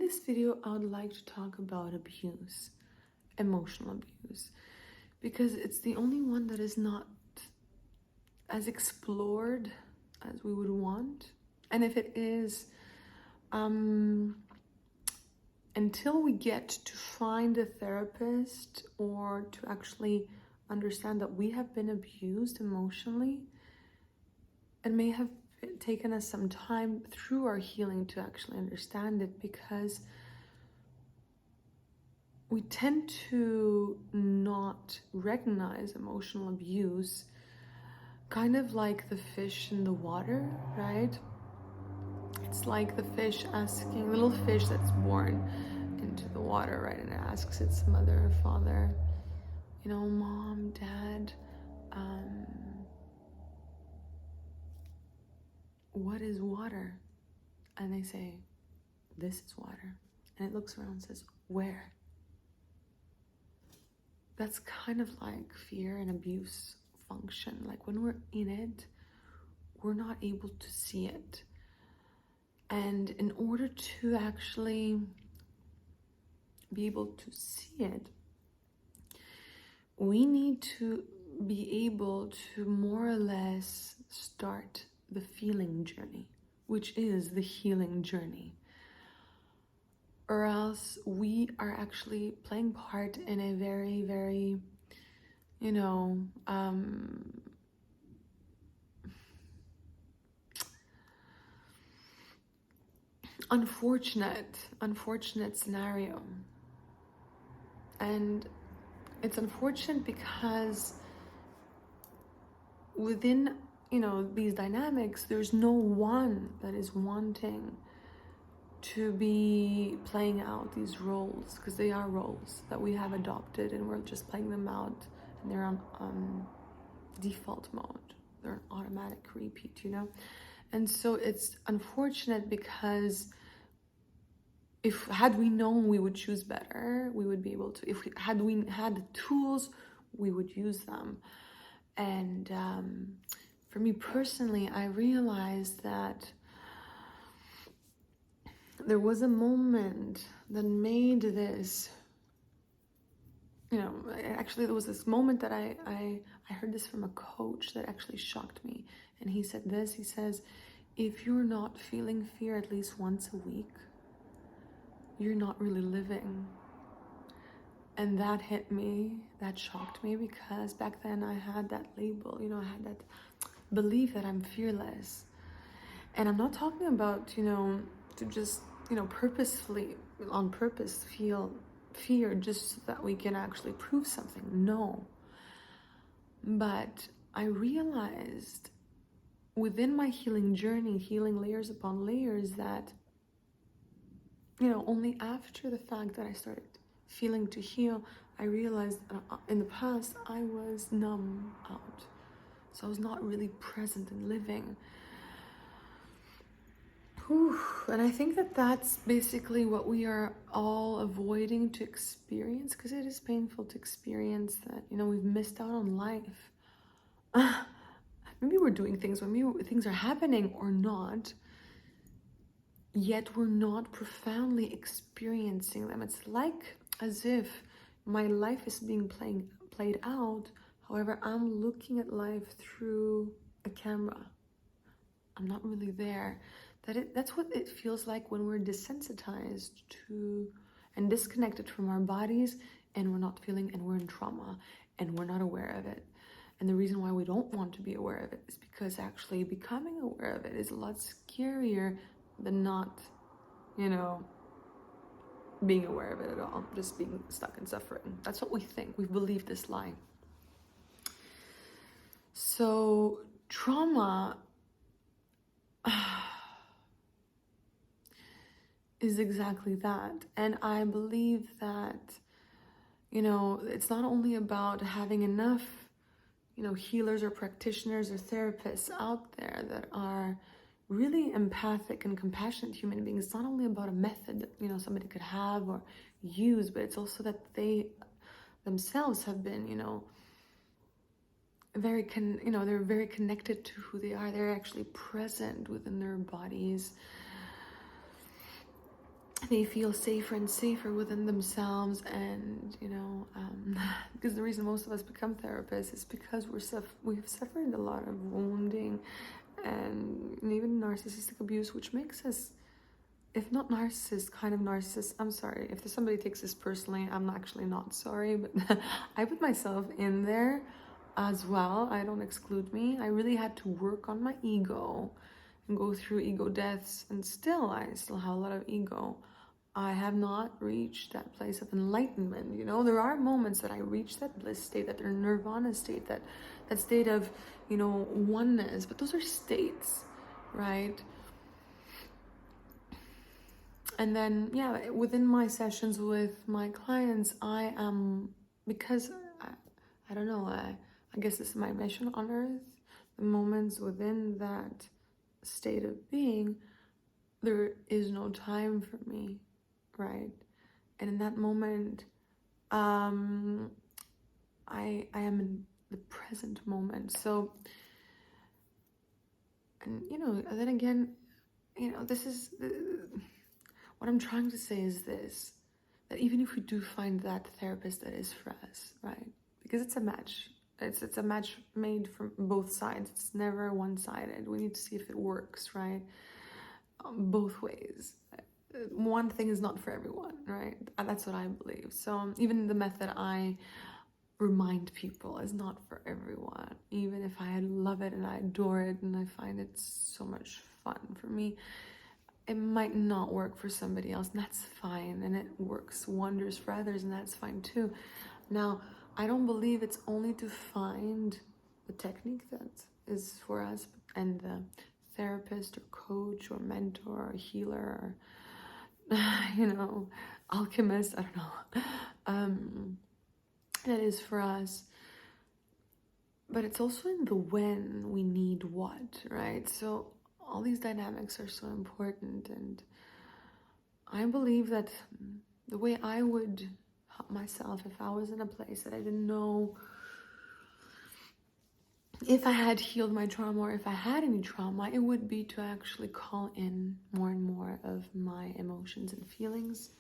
this video, I would like to talk about abuse, emotional abuse, because it's the only one that is not as explored as we would want. And if it is, until we get to find a therapist or to actually understand that we have been abused emotionally, it may have taken us some time through our healing to actually understand it, because we tend to not recognize emotional abuse, kind of like the fish in the water, right? It's like the fish asking, the little fish that's born into the water, right? And it asks its mother or father, Mom, Dad, what is water? And they say, this is water. And it looks around and says, where? That's kind of like fear and abuse function. Like when we're in it, we're not able to see it. And in order to actually be able to see it, we need to be able to more or less start the feeling journey, which is the healing journey. Or else we are actually playing part in a very, very, unfortunate scenario. And it's unfortunate because within, these dynamics, there's no one that is wanting to be playing out these roles, because they are roles that we have adopted and we're just playing them out, and they're on default mode. They're an automatic repeat, And so it's unfortunate because had we known we would choose better, we would be able to. Had we had the tools, we would use them. And for me personally, I realized that there was a moment that made this, actually there was this moment that I heard this from a coach that actually shocked me. And he said this, he says, if you're not feeling fear at least once a week, you're not really living. And that hit me, that shocked me, because back then I had that label, I had that belief that I'm fearless. And I'm not talking about, to just, purposefully, on purpose, feel fear just so that we can actually prove something. No. But I realized within my healing journey, healing layers upon layers, that, only after the fact that I started feeling to heal, I realized in the past I was numb out. So I was not really present and living. And I think that that's basically what we are all avoiding to experience, because it is painful to experience that, we've missed out on life. Maybe we're doing things when things are happening or not, yet we're not profoundly experiencing them. It's like as if my life is being played out. However, I'm looking at life through a camera. I'm not really there. That's what it feels like when we're desensitized to and disconnected from our bodies, and we're not feeling, and we're in trauma, and we're not aware of it. And the reason why we don't want to be aware of it is because actually becoming aware of it is a lot scarier than not, being aware of it at all, just being stuck in suffering. That's what we think. We've believed this lie. So trauma is exactly that. And I believe that, it's not only about having enough, healers or practitioners or therapists out there that are really empathic and compassionate human beings. It's not only about a method that, somebody could have or use, but it's also that they themselves have been, they're very connected to who they are. They're actually present within their bodies. they feel safer and safer within themselves. And because the reason most of us become therapists is because we've suffered a lot of wounding and even narcissistic abuse, which makes us, if not narcissist, kind of narcissist. I'm sorry if somebody takes this personally, I'm actually not sorry, but I put myself in there as well. I don't exclude me. I really had to work on my ego and go through ego deaths, and I still have a lot of ego. I have not reached that place of enlightenment. There are moments that I reach that bliss state, that nirvana state, that state of, oneness, but those are states, right? And then, yeah, within my sessions with my clients, I am, because I don't know, I guess this is my mission on earth. The moments within that state of being, there is no time for me, right? And in that moment, I am in the present moment. So, and then again, this is what I'm trying to say is this, that even if we do find that therapist that is for us, right? Because it's a match. It's a match made from both sides. It's never one-sided. We need to see if it works, right? Both ways. One thing is not for everyone, right? That's what I believe. So even the method I remind people is not for everyone. Even if I love it and I adore it and I find it so much fun for me, it might not work for somebody else, and that's fine. And it works wonders for others, and that's fine too. Now, I don't believe it's only to find the technique that is for us and the therapist or coach or mentor or healer or, alchemist, I don't know, that is for us. But it's also in the when we need what, right? So all these dynamics are so important, and I believe that the way I would help myself if I was in a place that I didn't know if I had healed my trauma or if I had any trauma, it would be to actually call in more and more of my emotions and feelings,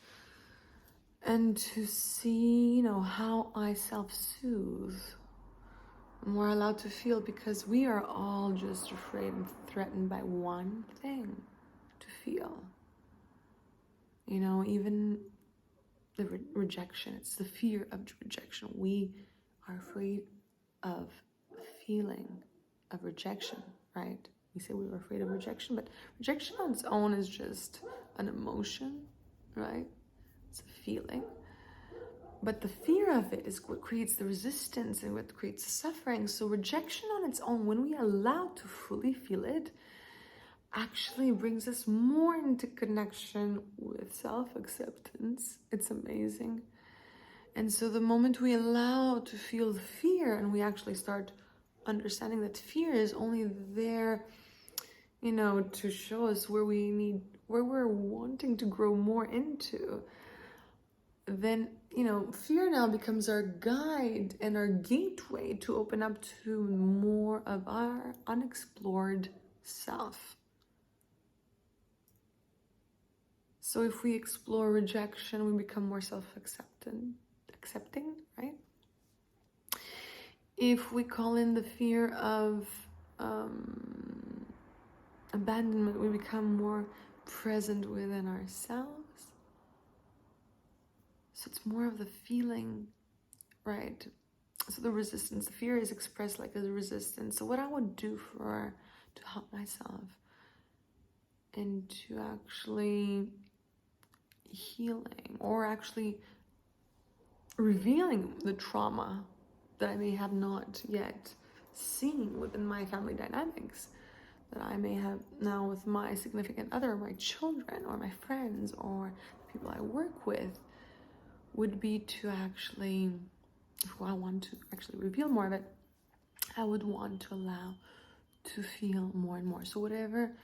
and to see, how I self-soothe, and we're allowed to feel, because we are all just afraid and threatened by one thing: to feel. Even the rejection, it's the fear of rejection. We are afraid of the feeling of rejection, right? We say we were afraid of rejection, but rejection on its own is just an emotion, right? It's a feeling. But the fear of it is what creates the resistance and what creates the suffering. So rejection on its own, when we allow to fully feel it, actually brings us more into connection with self-acceptance. It's amazing. And so the moment we allow to feel the fear, and we actually start understanding that fear is only there, to show us where we're wanting to grow more into, then, fear now becomes our guide and our gateway to open up to more of our unexplored self. So if we explore rejection, we become more accepting, right? If we call in the fear of abandonment, we become more present within ourselves. So it's more of the feeling, right? So the resistance, the fear is expressed like a resistance. So what I would do to help myself and to actually healing, or actually revealing the trauma that I may have not yet seen within my family dynamics, that I may have now with my significant other, my children, or my friends, or the people I work with, would be to actually, if I want to actually reveal more of it, I would want to allow to feel more and more. So whatever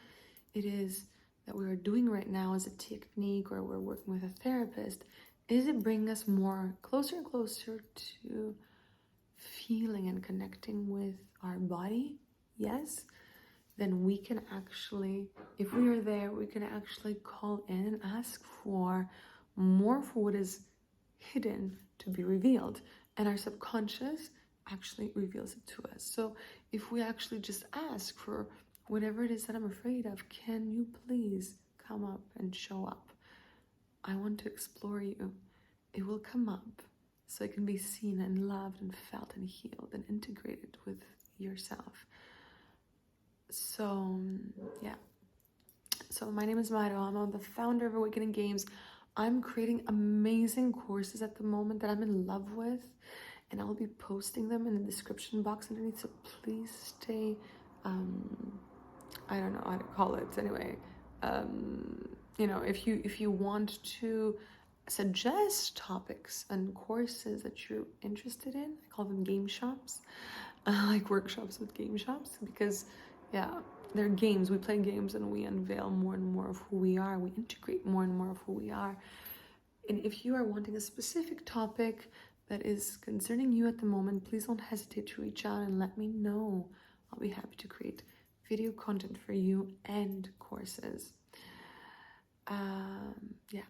it is that we are doing right now as a technique, or we're working with a therapist, is it bringing us more closer and closer to feeling and connecting with our body? Yes. then we can actually, if we are there, we can actually call in and ask for more, for what is hidden to be revealed. And our subconscious actually reveals it to us. So if we actually just ask for whatever it is that I'm afraid of, can you please come up and show up? I want to explore you. It will come up so it can be seen and loved and felt and healed and integrated with yourself. So, yeah. So my name is Mairo. I'm the founder of Awakening Games. I'm creating amazing courses at the moment that I'm in love with, and I'll be posting them in the description box underneath. So please stay, I don't know how to call it anyway. You know, if you want to suggest topics and courses that you're interested in, I call them game shops, like workshops with game shops, because yeah, they're games. We play games and we unveil more and more of who we are. We integrate more and more of who we are. And if you are wanting a specific topic that is concerning you at the moment, please don't hesitate to reach out and let me know. I'll be happy to create video content for you and courses. Yeah,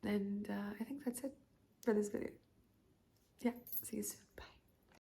and I think that's it for this video. Yeah, see you soon. Bye.